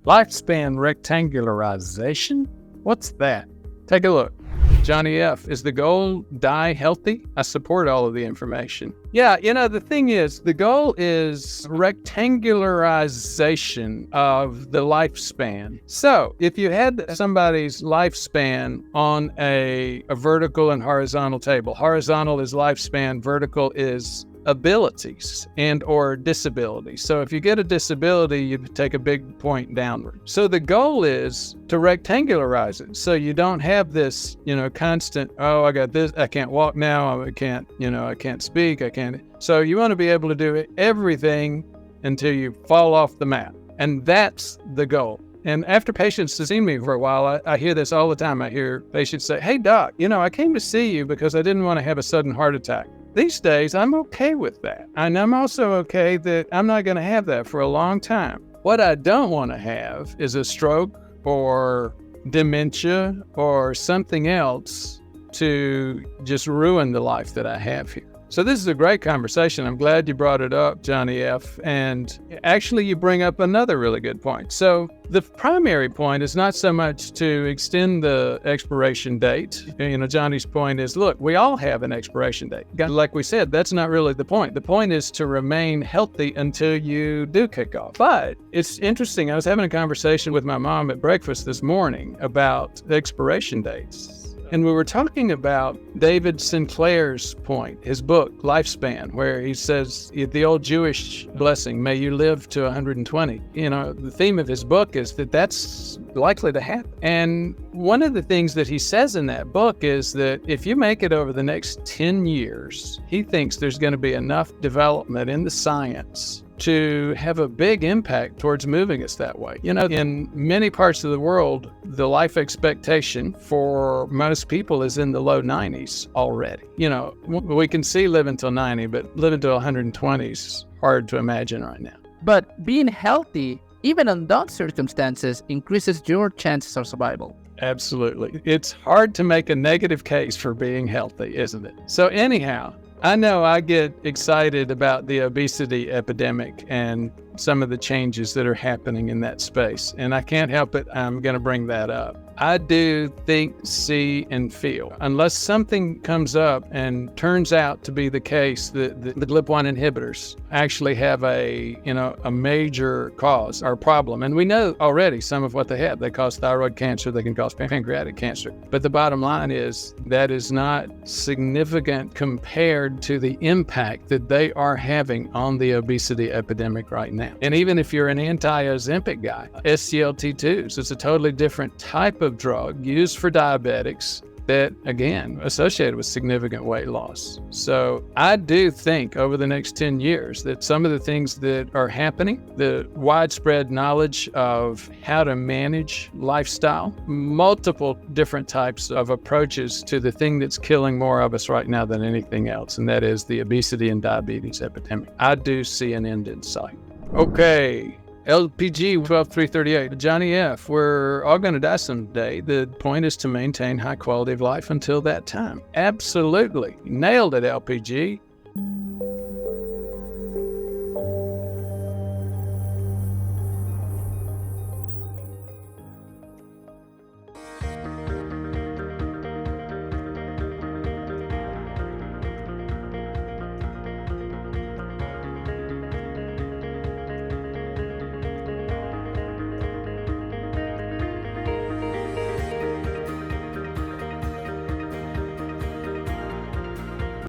Lifespan rectangularization? What's that? Take a look. Johnny F., is the goal die healthy? I support all of the information. Yeah, the thing is, the goal is rectangularization of the lifespan. So if you had somebody's lifespan on a vertical and horizontal table, horizontal is lifespan, vertical is abilities and or disabilities. So if you get a disability, you take a big point downward. So the goal is to rectangularize it. So you don't have this, constant, oh, I got this, I can't walk now, I can't speak, I can't. So you want to be able to do everything until you fall off the map. And that's the goal. And after patients have seen me for a while, I hear this all the time. I hear patients say, hey, doc, I came to see you because I didn't want to have a sudden heart attack. These days, I'm okay with that. And I'm also okay that I'm not going to have that for a long time. What I don't want to have is a stroke or dementia or something else to just ruin the life that I have here. So this is a great conversation. I'm glad you brought it up, Johnny F. And actually, you bring up another really good point. So the primary point is not so much to extend the expiration date. Johnny's point is, look, we all have an expiration date. Like we said, that's not really the point. The point is to remain healthy until you do kick off. But it's interesting. I was having a conversation with my mom at breakfast this morning about expiration dates. And we were talking about David Sinclair's point, his book, Lifespan, where he says the old Jewish blessing, may you live to 120. The theme of his book is that that's likely to happen. And one of the things that he says in that book is that if you make it over the next 10 years, he thinks there's going to be enough development in the science to have a big impact towards moving us that way. In many parts of the world, the life expectation for most people is in the low 90s already. We can see living till 90, but living till 120 is hard to imagine right now. But being healthy, even in those circumstances, increases your chances of survival. Absolutely. It's hard to make a negative case for being healthy, isn't it? So anyhow, I know I get excited about the obesity epidemic and some of the changes that are happening in that space. And I can't help it. I'm going to bring that up. I do think, see, and feel. Unless something comes up and turns out to be the case that the GLP-1 inhibitors actually have a major cause or problem. And we know already some of what they have. They cause thyroid cancer. They can cause pancreatic cancer. But the bottom line is that is not significant compared to the impact that they are having on the obesity epidemic right now. And even if you're an anti-Ozempic guy, SGLT2s, it's a totally different type of drug used for diabetics that, again, associated with significant weight loss. So I do think over the next 10 years that some of the things that are happening, the widespread knowledge of how to manage lifestyle, multiple different types of approaches to the thing that's killing more of us right now than anything else, and that is the obesity and diabetes epidemic. I do see an end in sight. Okay. LPG 12338. Johnny F., we're all going to die someday. The point is to maintain high quality of life until that time. Absolutely. Nailed it, LPG.